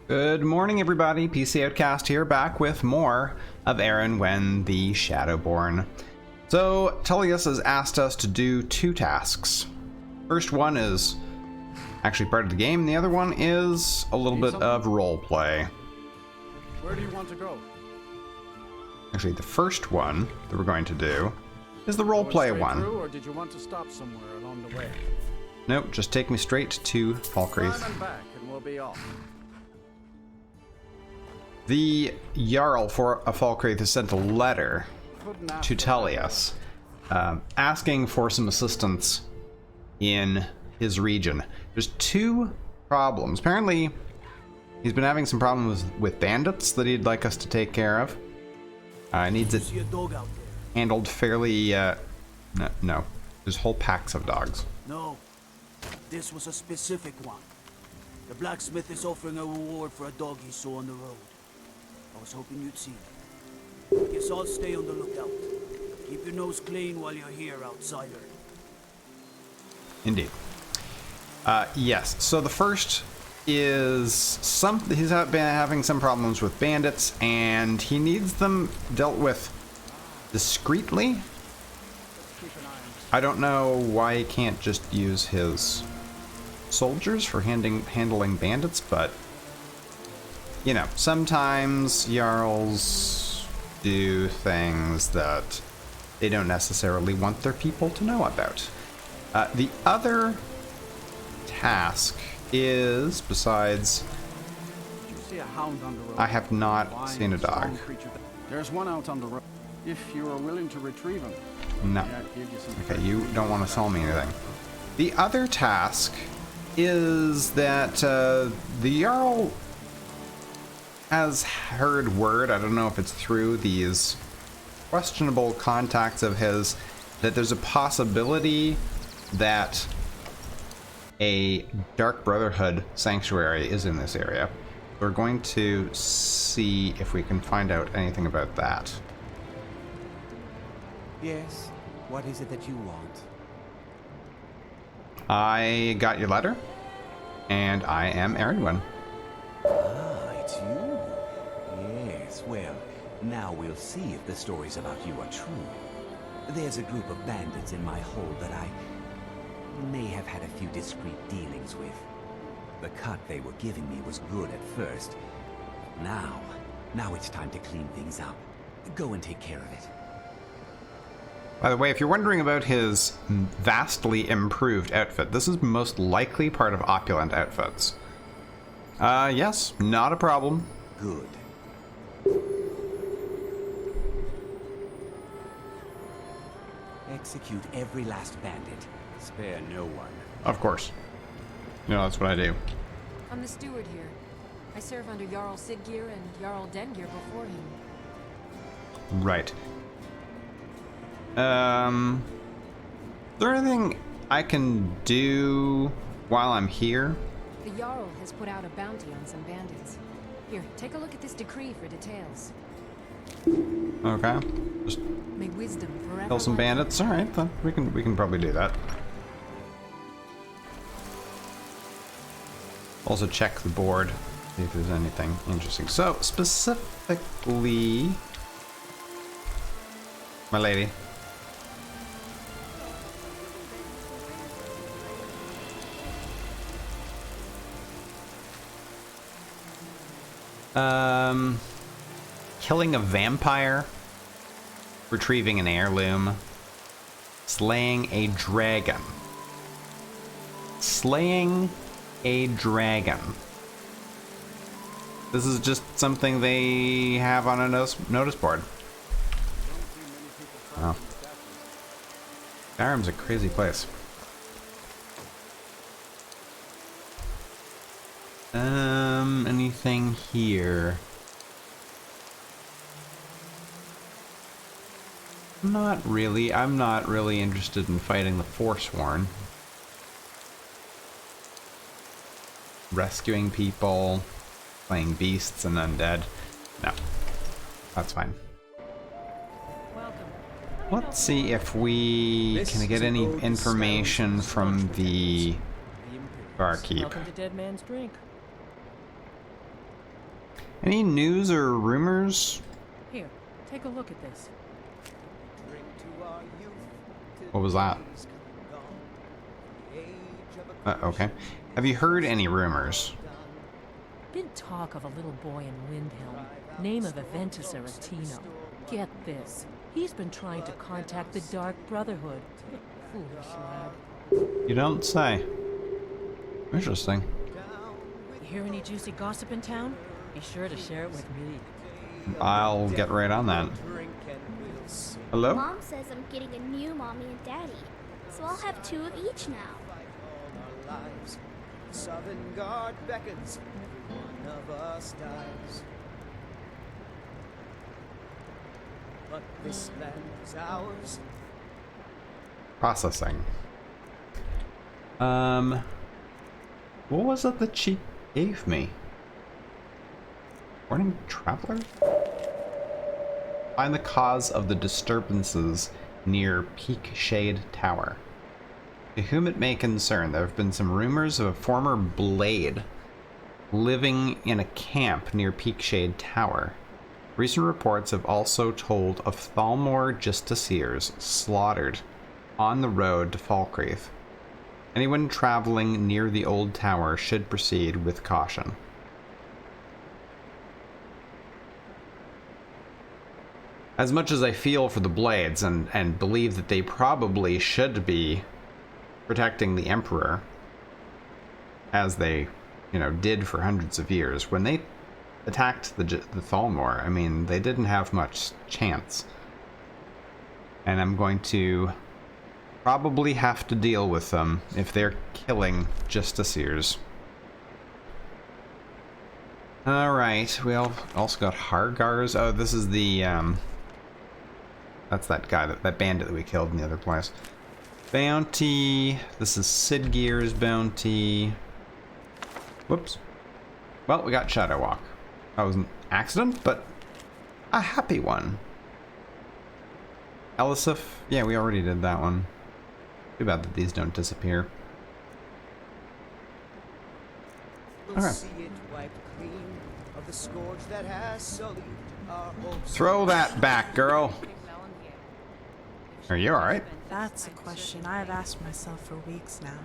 Good morning, everybody. PC Outcast here, back with more of Aaron when the Shadowborn. So, Tullius has asked us to do two tasks. First one is actually part of the game, the other one is a little bit of roleplay. Where do you want to go? Actually, the first one that we're going to do is the roleplay one. Or did you want to stop somewhere along the way? Nope, just take me straight to Falkreath. Time and back, and we'll be off. The Jarl for Falkreath has sent a letter to Tullius asking for some assistance in his region. There's two problems. Apparently, he's been having some problems with bandits that he'd like us to take care of. Needs it handled fairly... No. There's whole packs of dogs. No. This was a specific one. The blacksmith is offering a reward for a dog he saw on the road. I was hoping you'd see it. Guess I'll stay on the lookout. Keep your nose clean while you're here, outsider. Indeed. Yes, so the first is he's been having some problems with bandits, and he needs them dealt with discreetly. I don't know why he can't just use his soldiers for handling bandits, but you know, sometimes Jarls do things that they don't necessarily want their people to know about. The other task is, besides, Did you see a hound on the road? I have not seen a dog. There's one out on the road. If you are willing to retrieve him. No. Okay, you don't want to sell me anything. The other task is that the Jarl has heard word, I don't know if it's through these questionable contacts of his, that there's a possibility that a Dark Brotherhood sanctuary is in this area. We're going to see if we can find out anything about that. Yes, what is it that you want? I got your letter, and I am Aaron. Ah, it's you. Yes, well, now we'll see if the stories about you are true. There's a group of bandits in my hold that I may have had a few discreet dealings with. The cut they were giving me was good at first. Now it's time to clean things up. Go and take care of it. By the way, if you're wondering about his vastly improved outfit, this is most likely part of opulent outfits. Yes, not a problem. Good. Execute every last bandit. Spare no one. Of course. You know, that's what I do. I'm the steward here. I serve under Jarl Siggeir and Jarl Dengir before him. Right. Is there anything I can do while I'm here? The Jarl has put out a bounty on some bandits. Here, take a look at this decree for details. Okay. Just May wisdom forever kill some bandits. All right, then we can probably do that. Also check the board, see if there's anything interesting. So specifically, my lady. Killing a vampire, retrieving an heirloom, slaying a dragon. Slaying a dragon. This is just something they have on a notice board. Wow. Skyrim's a crazy place. Anything here? Not really. I'm not really interested in fighting the Forsworn. Rescuing people, playing beasts and undead. No. That's fine. Let's see if we can get any information from the barkeep. Welcome to Dead Man's Drink. Any news or rumors? Here, take a look at this. What was that? Okay. Have you heard any rumors? Been talk of a little boy in Windhelm, name of Aventus Aretino. Get this, he's been trying to contact the Dark Brotherhood. Foolish lad. You don't say. Interesting. You hear any juicy gossip in town? Be sure to share it with me. I'll get right on that. Hello? Mom says I'm getting a new mommy and daddy, so I'll have 2 of each now. Southern Guard beckons, one of us dies. But this land is ours. Processing. What was it that she gave me? Warning traveler? Find the cause of the disturbances near Peak Shade Tower. To whom it may concern, there have been some rumors of a former Blade living in a camp near Peak Shade Tower. Recent reports have also told of Thalmor Justiciars slaughtered on the road to Falkreath. Anyone traveling near the old tower should proceed with caution. As much as I feel for the Blades and believe that they probably should be protecting the Emperor, as they, did for hundreds of years, when they attacked the Thalmor, I mean, they didn't have much chance. And I'm going to probably have to deal with them if they're killing Justiciars. Alright, we also got Hargars. Oh, this is the, that's that guy, that bandit that we killed in the other place. Bounty. This is Sidgear's bounty. Whoops. Well, we got Shadow Walk. That was an accident, but a happy one. Elisif. Yeah, we already did that one. Too bad that these don't disappear. Okay. Throw that back, girl. Are you alright? That's a question I've asked myself for weeks now.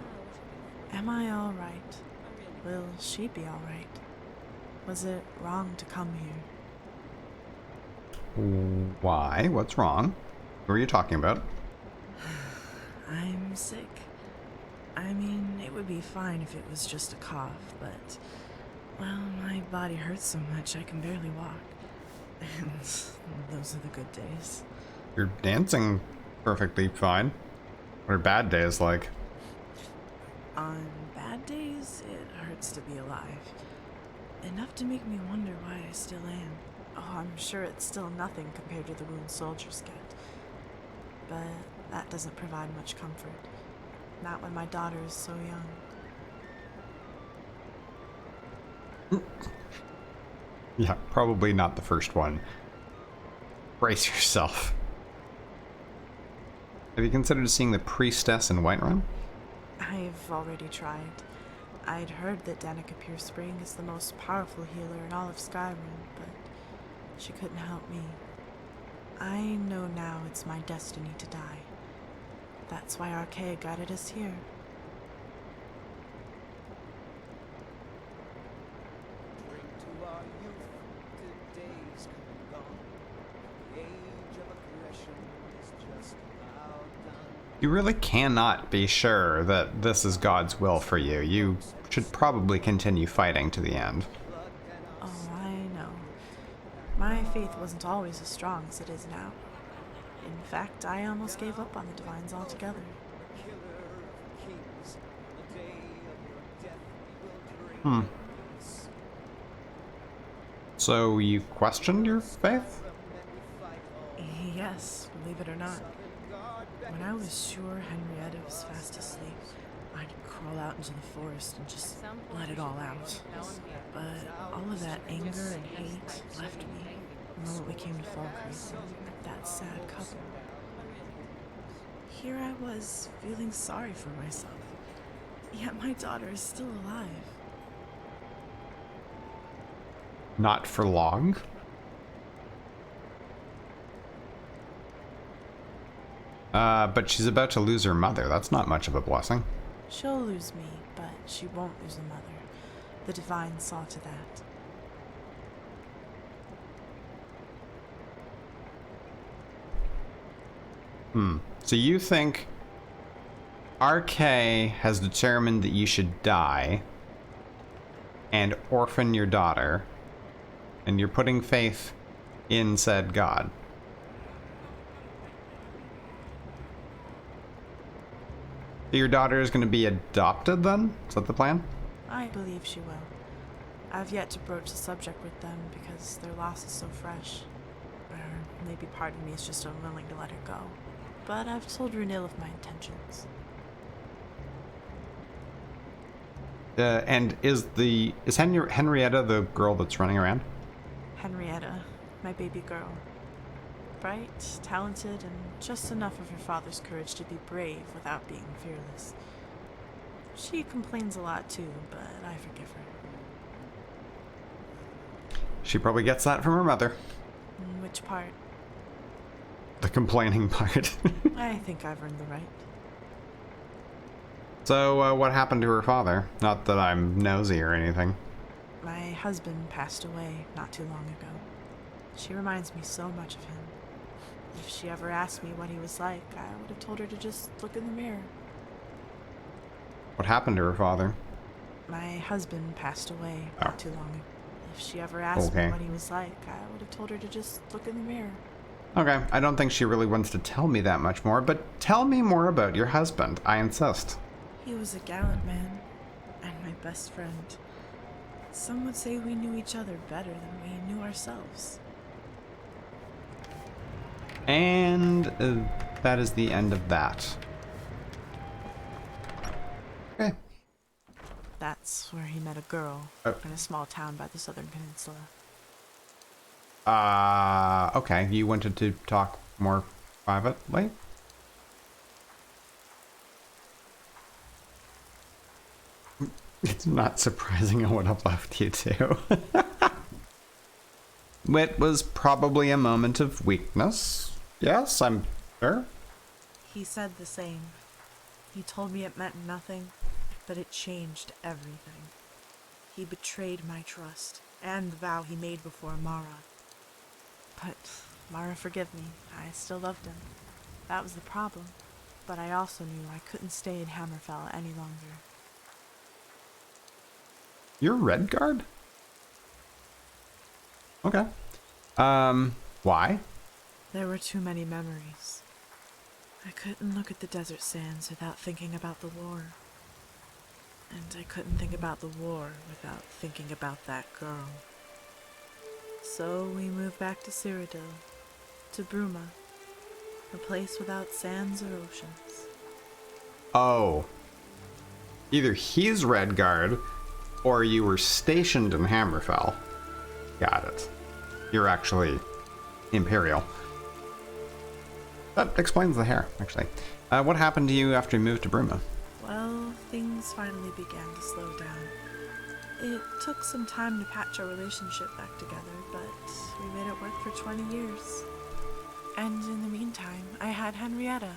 Am I alright? Will she be alright? Was it wrong to come here? Why? What's wrong? Who are you talking about? I'm sick. I mean, it would be fine if it was just a cough, but, well, my body hurts so much I can barely walk. And those are the good days. You're dancing perfectly fine. What are bad days like? On bad days, it hurts to be alive. Enough to make me wonder why I still am. Oh, I'm sure it's still nothing compared to the wounds soldiers get. But that doesn't provide much comfort. Not when my daughter is so young. Yeah, probably not the first one. Brace yourself. Have you considered seeing the priestess in Whiterun? I've already tried. I'd heard that Danica Pierce Spring is the most powerful healer in all of Skyrim, but she couldn't help me. I know now it's my destiny to die. That's why Archaea guided us here. You really cannot be sure that this is God's will for you. You should probably continue fighting to the end. Oh, I know. My faith wasn't always as strong as it is now. In fact, I almost gave up on the Divines altogether. So you questioned your faith? Yes, believe it or not. When I was sure Henrietta was fast asleep, I'd crawl out into the forest and just let it all out. But all of that anger and hate left me the moment we came to Falkreath, that sad couple. Here I was, feeling sorry for myself. Yet my daughter is still alive. Not for long. But she's about to lose her mother. That's not much of a blessing. She'll lose me, but she won't lose a mother. The Divine saw to that. So you think RK has determined that you should die and orphan your daughter, and you're putting faith in said god. Your daughter is going to be adopted then? Is that the plan? I believe she will. I've yet to broach the subject with them because their loss is so fresh. Or maybe part of me is just unwilling to let her go. But I've told Runil of my intentions. And is Henrietta the girl that's running around? Henrietta, my baby girl. Bright, talented, and just enough of her father's courage to be brave without being fearless. She complains a lot too, but I forgive her. She probably gets that from her mother. Which part? The complaining part. I think I've earned the right. So, what happened to her father? Not that I'm nosy or anything. My husband passed away not too long ago. She reminds me so much of him. If she ever asked me what he was like, I would have told her to just look in the mirror. What happened to her father? My husband passed away not too long ago. If she ever asked Okay. me what he was like, I would have told her to just look in the mirror. Okay, I don't think she really wants to tell me that much more, but tell me more about your husband. I insist. He was a gallant man, and my best friend. Some would say we knew each other better than we knew ourselves. And that is the end of that. Okay. That's where he met a girl in a small town by the southern peninsula. Okay. You wanted to talk more privately? It's not surprising I would have left you too. It was probably a moment of weakness. Yes, I'm sure. He said the same. He told me it meant nothing, but it changed everything. He betrayed my trust and the vow he made before Mara. But Mara forgive me. I still loved him. That was the problem. But I also knew I couldn't stay in Hammerfell any longer. You're Redguard? Okay. Why? There were too many memories. I couldn't look at the desert sands without thinking about the war. And I couldn't think about the war without thinking about that girl. So we moved back to Cyrodiil, to Bruma, a place without sands or oceans. Oh. Either he's Redguard, or you were stationed in Hammerfell. Got it. You're actually Imperial. That explains the hair, actually. What happened to you after you moved to Bruma? Well, things finally began to slow down. It took some time to patch our relationship back together, but we made it work for 20 years. And in the meantime, I had Henrietta.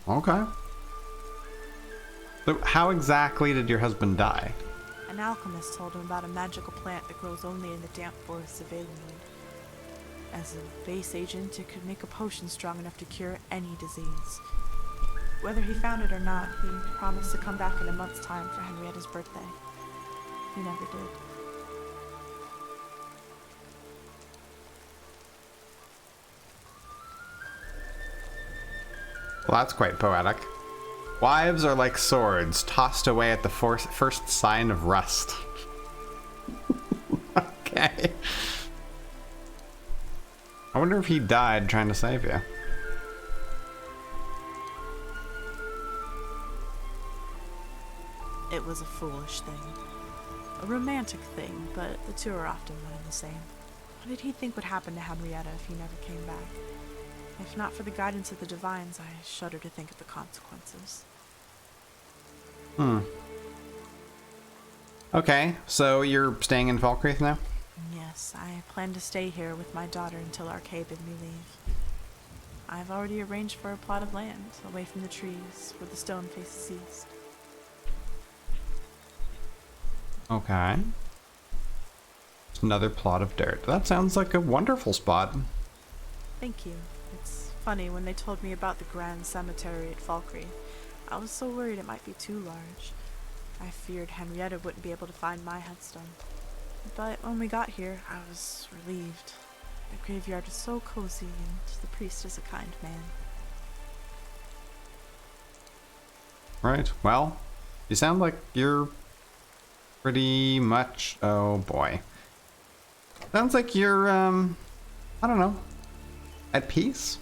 Okay. So how exactly did your husband die? An alchemist told him about a magical plant that grows only in the damp forests of Valenwood. As a base agent, it could make a potion strong enough to cure any disease. Whether he found it or not, he promised to come back in a month's time for Henrietta's birthday. He never did. Well, that's quite poetic. Wives are like swords, tossed away at the first sign of rust. Okay. I wonder if he died trying to save you. It was a foolish thing. A romantic thing, but the two are often one and the same. What did he think would happen to Henrietta if he never came back? If not for the guidance of the Divines, I shudder to think of the consequences. Okay, so you're staying in Falkreath now? Yes, I plan to stay here with my daughter until Arcade bid me leave. I've already arranged for a plot of land, away from the trees, where the stone faces east. Okay. It's another plot of dirt. That sounds like a wonderful spot. Thank you. It's funny, when they told me about the Grand Cemetery at Falkreath, I was so worried it might be too large. I feared Henrietta wouldn't be able to find my headstone. But when we got here, I was relieved. The graveyard is so cozy, and the priest is a kind man. Right, well, you sound like you're pretty much... Oh, boy. Sounds like you're, I don't know, at peace?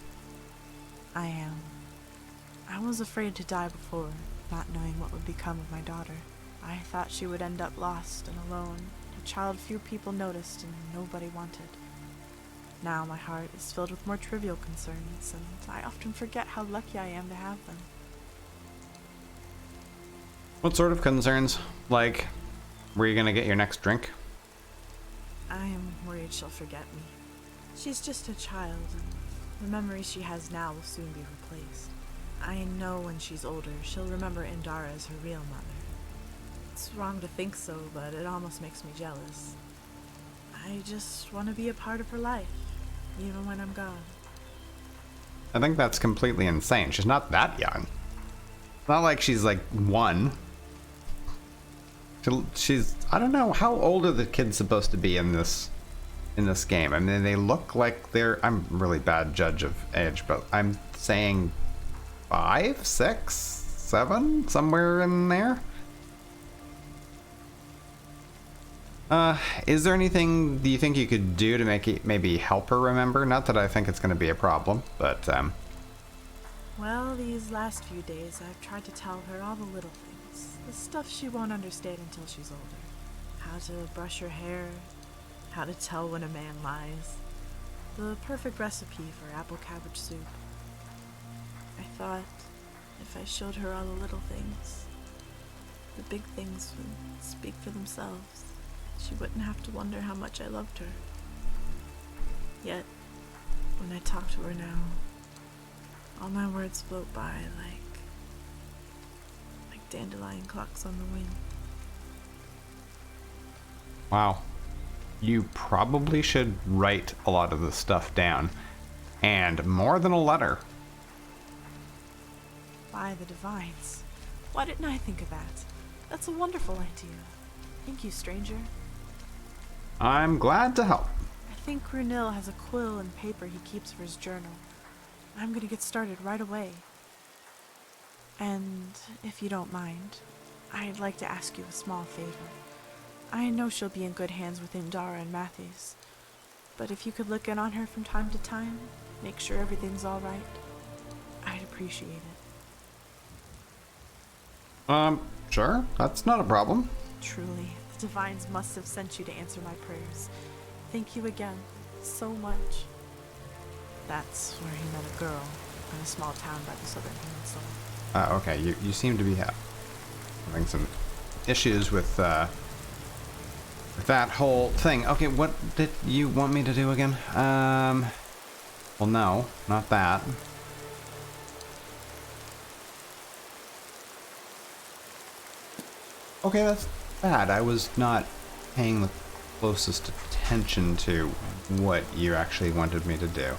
I am. I was afraid to die before, not knowing what would become of my daughter. I thought she would end up lost and alone, a child few people noticed and nobody wanted. Now my heart is filled with more trivial concerns, and I often forget how lucky I am to have them. What sort of concerns? Like, where are you gonna get your next drink? I am worried she'll forget me. She's just a child, and the memories she has now will soon be replaced. I know when she's older, she'll remember Indara as her real mother. It's wrong to think so, but it almost makes me jealous. I just want to be a part of her life, even when I'm gone. I think that's completely insane. She's not that young. It's not like she's like 1. She's, I don't know, how old are the kids supposed to be in this game? I mean, they look like they're, I'm a really bad judge of age, but I'm saying 5, 6, 7, somewhere in there. Is there anything do you think you could do to make it maybe help her remember? Not that I think it's going to be a problem, but Well, these last few days I've tried to tell her all the little things, the stuff she won't understand until she's older. How to brush her hair, how to tell when a man lies, the perfect recipe for apple cabbage soup. I thought if I showed her all the little things, the big things would speak for themselves. She wouldn't have to wonder how much I loved her. Yet, when I talk to her now, all my words float by like dandelion clocks on the wind. wow. You probably should write a lot of this stuff down. And more than a letter. By the divines. Why didn't I think of that? That's a wonderful idea. Thank you, stranger. I'm glad to help. I think Runil has a quill and paper he keeps for his journal. I'm gonna get started right away. And if you don't mind, I'd like to ask you a small favor. I know she'll be in good hands with Indara and Matthews, but if you could look in on her from time to time, make sure everything's all right, I'd appreciate it. Sure, that's not a problem. Truly, the divines must have sent you to answer my prayers. Thank you again, so much. That's where he met a girl in a small town by the southern peninsula. Okay, you seem to be having some issues with that whole thing. Okay, what did you want me to do again? Well, no, not that. Okay, that's bad. I was not paying the closest attention to what you actually wanted me to do.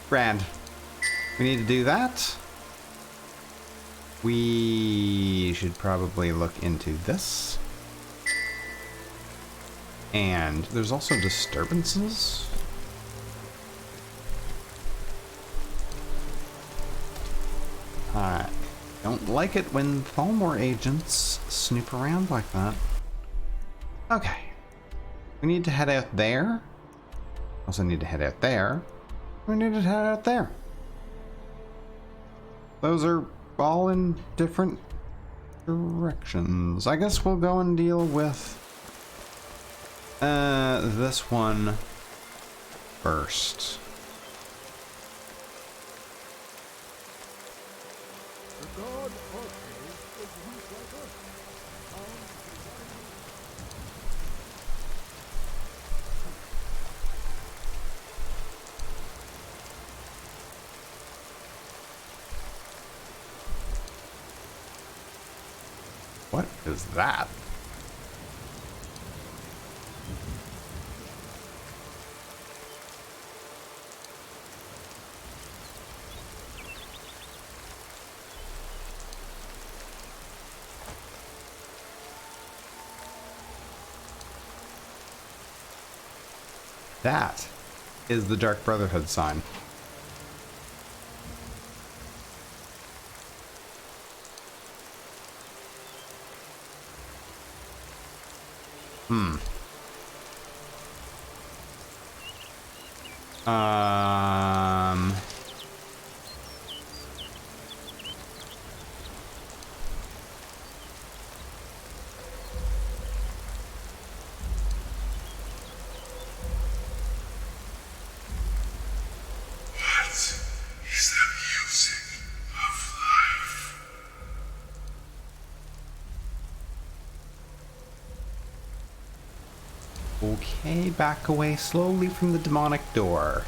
Brand. We need to do that. We should probably look into this. And there's also disturbances. I don't like it when Thalmor agents snoop around like that. Okay. We need to head out there. Also need to head out there. We need to head out there. Those are all in different directions. I guess we'll go and deal with this one first. The god Arcade was once like us. What is that? That is the Dark Brotherhood sign. Um... Okay, back away slowly from the demonic door.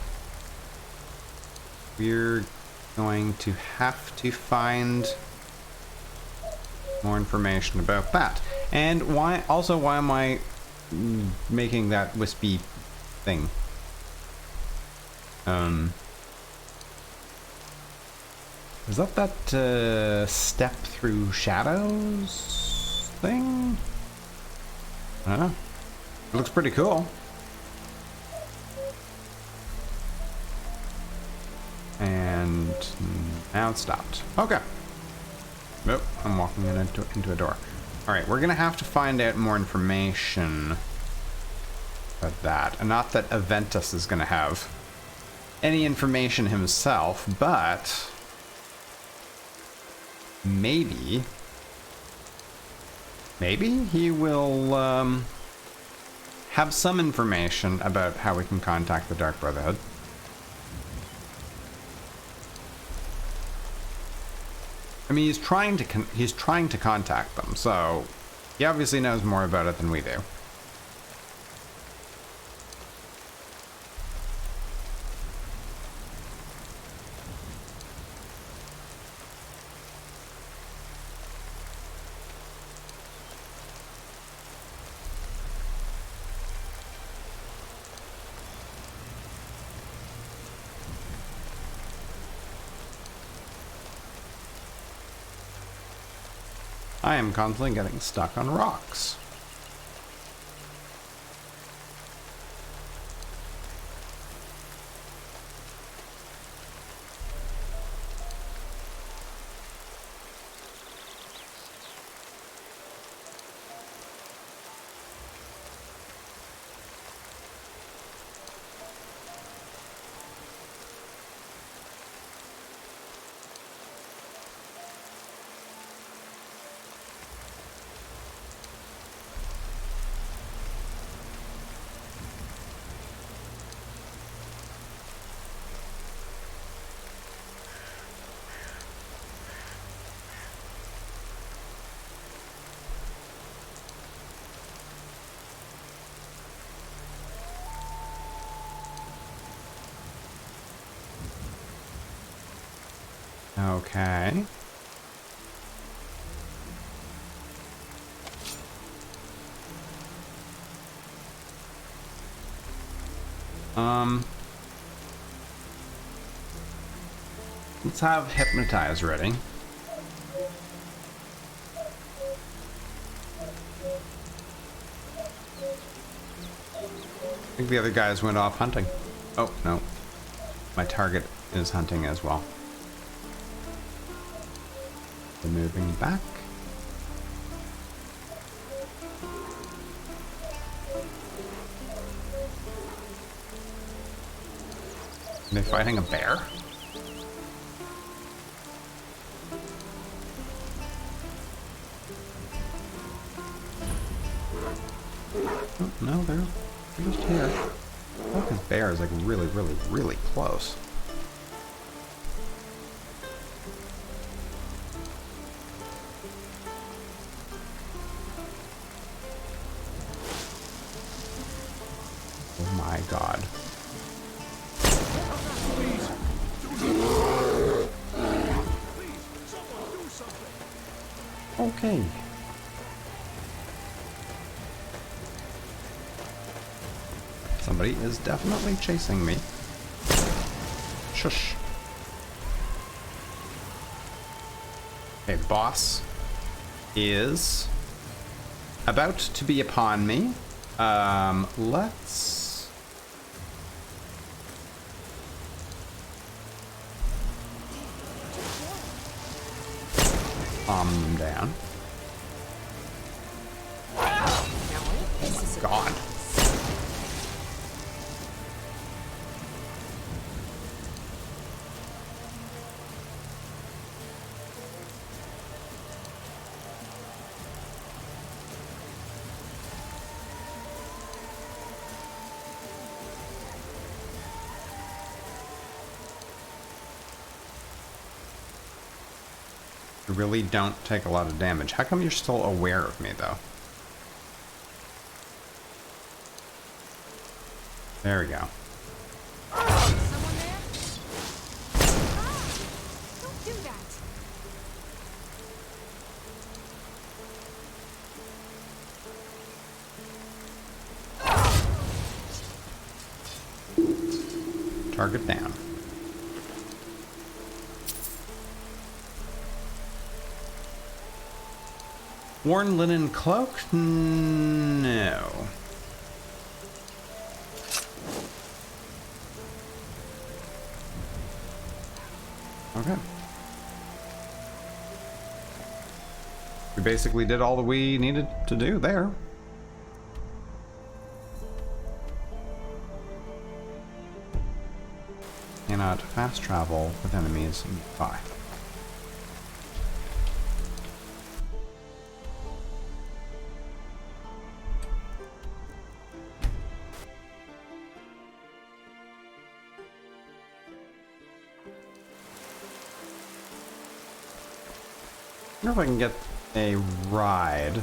We're going to have to find more information about that. And why am I making that wispy thing? Is that step through shadows thing? I don't know. It looks pretty cool. And now it's stopped. Okay. Nope, I'm walking into a door. Alright, we're gonna have to find out more information about that. And not that Aventus is gonna have any information himself, but maybe he will have some information about how we can contact the Dark Brotherhood. I mean, he's trying to contact them, so he obviously knows more about it than we do. I am constantly getting stuck on rocks. Okay. Let's have Hypnotize ready. I think the other guys went off hunting. Oh, no. My target is hunting as well. They're moving back. Are they fighting a bear? Oh, no, they're just here. Look, this bear is like really, really, really close. Oh my god. Okay. somebody is definitely chasing me. Shush. Okay, the boss is about to be upon me. Let's... calm them down. Oh my god. You really don't take a lot of damage. How come you're still aware of me, though? There we go. Someone there? Ah! Don't do that! Target down. Worn linen cloak? No. Okay. We basically did all that we needed to do there. Cannot fast travel with enemies nearby. I wonder if I can get a ride.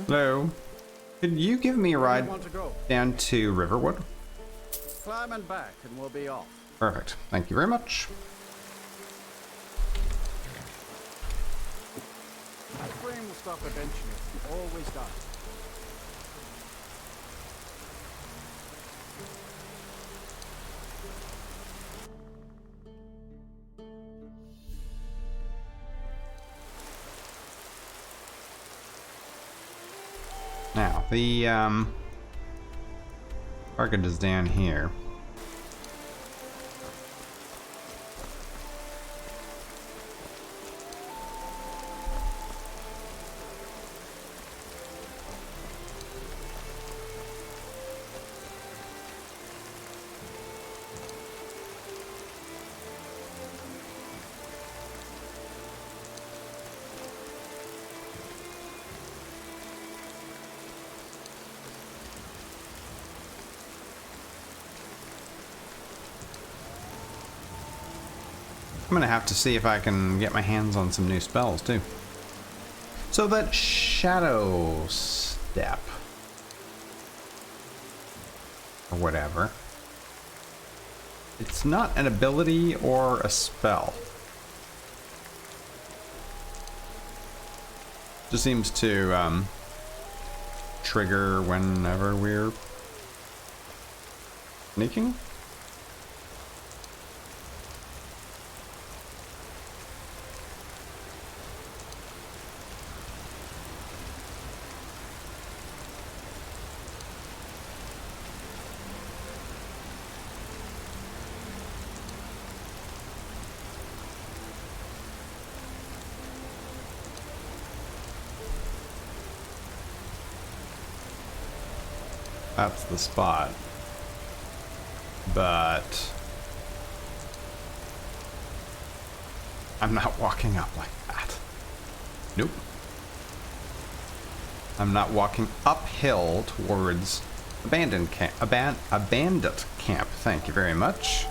Hello. Could you give me a Where do ride you want to go? down to Riverwood? Climb and back, and we'll be off. Perfect. Thank you very much. That frame will stop eventually. It always does. Now, the target is down here. I'm gonna have to see if I can get my hands on some new spells too. So that Shadow Step, or whatever, it's not an ability or a spell. Just seems to trigger whenever we're sneaking. That's the spot. But I'm not walking up like that. Nope. I'm not walking uphill towards a bandit camp. A bandit camp. Thank you very much.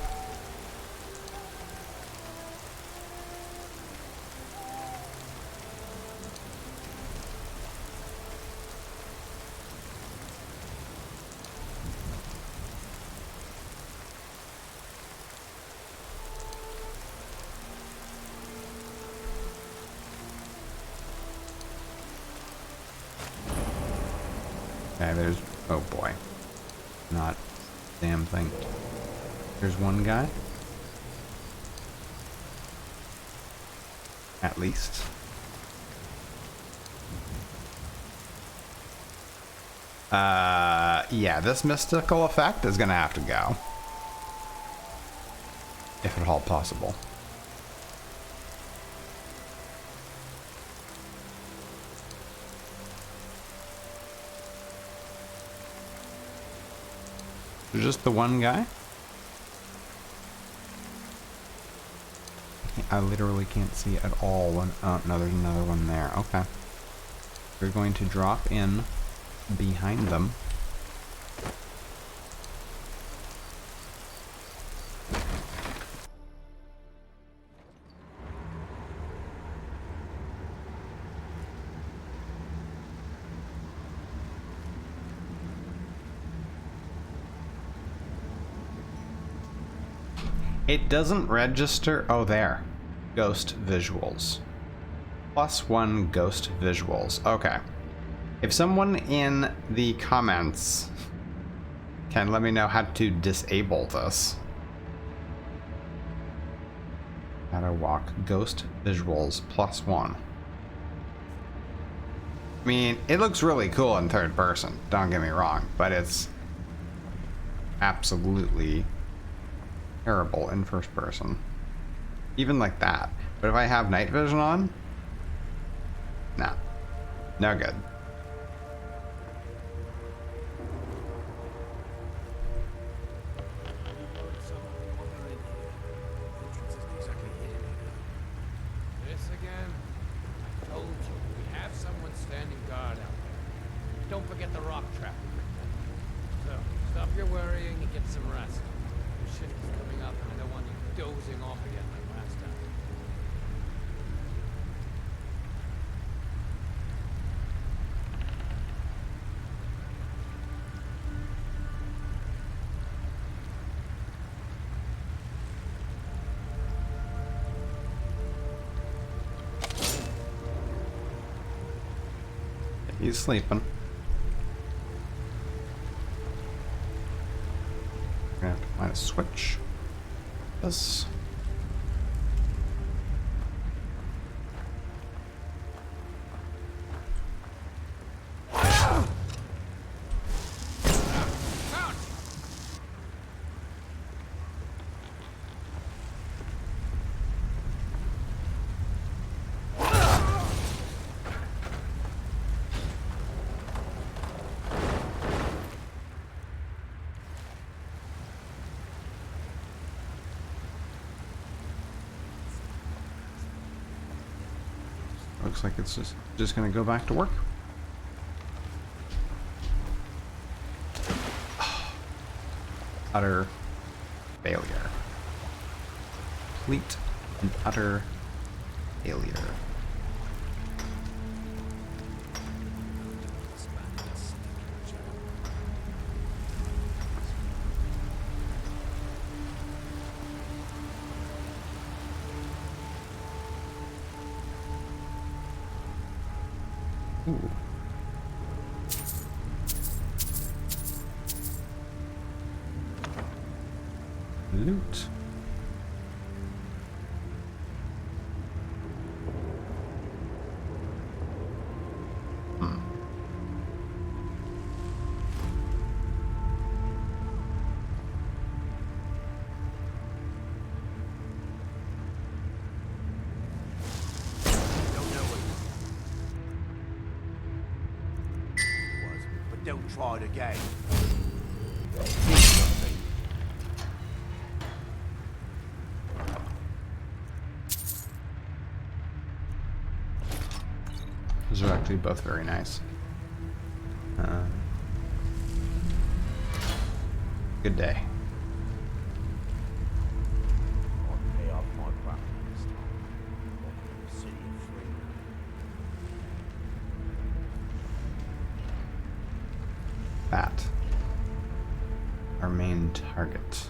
Okay, there's... Oh boy. Not a damn thing. There's one guy. At least. Yeah, this mystical effect is gonna have to go. If at all possible. There's just the one guy? I literally can't see at all when... Oh, no, there's another one there. Okay. We're going to drop in behind them. It doesn't register... Oh, there. Ghost visuals. +1 ghost visuals. Okay. If someone in the comments can let me know how to disable this. How to walk ghost visuals +1. I mean, it looks really cool in third person, don't get me wrong, but it's absolutely terrible in first person. Even like that. But if I have night vision on, nah, no good. This again? I told you, we have someone standing guard out there. Don't forget the rock trap. So, stop your worrying and get some rest. Your shift is coming up and I don't want you dozing off again like last time. He's sleeping. We're gonna have to find a switch. This. Looks like it's just gonna go back to work. Utter failure. Complete and utter failure. Ooh. Loot. Don't try it again. Those are actually both very nice. Good day. That. Our main target.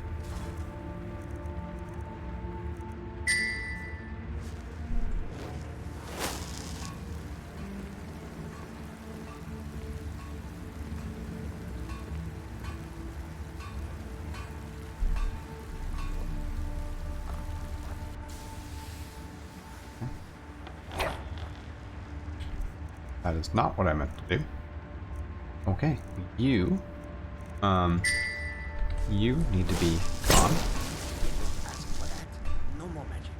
That is not what I meant to do. Okay, you need to be gone. Ask for that. No more magic.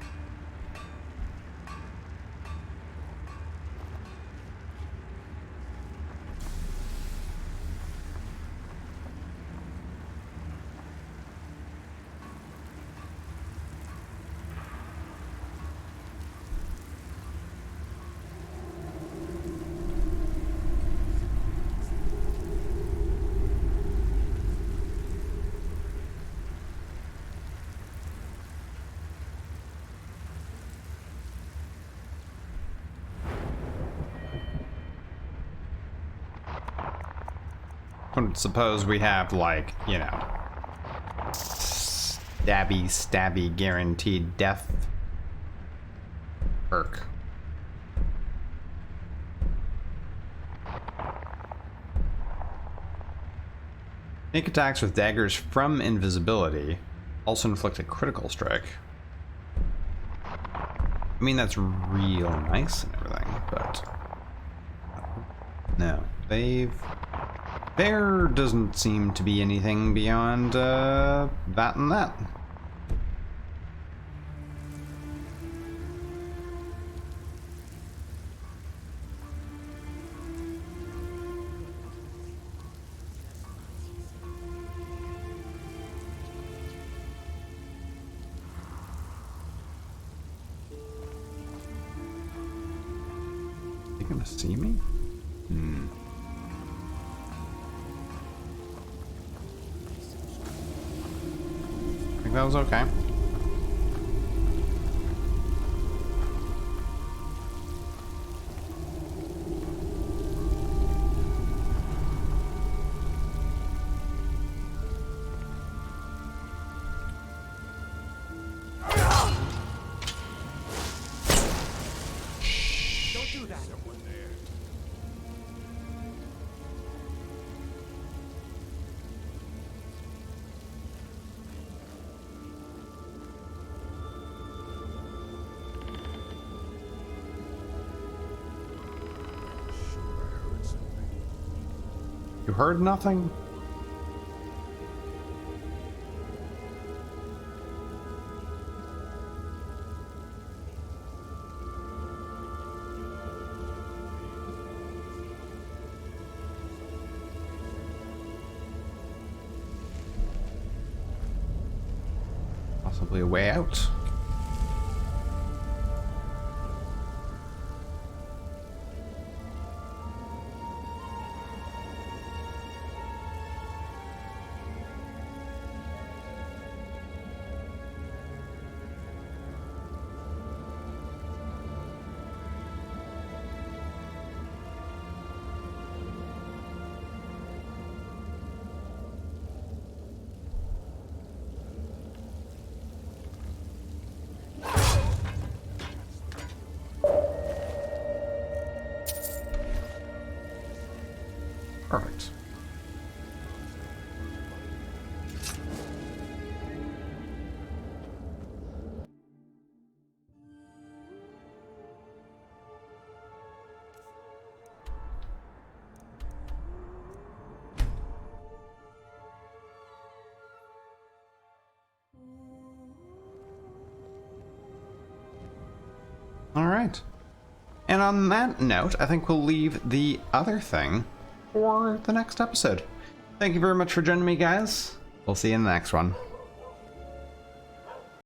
Suppose we have, like, you know, stabby guaranteed death perk. Make attacks with daggers from invisibility. Also inflict a critical strike. I mean, that's real nice and everything, but no, there doesn't seem to be anything beyond that and that. Are you gonna see me? I think that was okay. Don't do that. You heard nothing? Possibly a way out. Perfect. All right. And on that note, I think we'll leave the other thing for the next episode. Thank you very much for joining me, guys. We'll see you in the next one.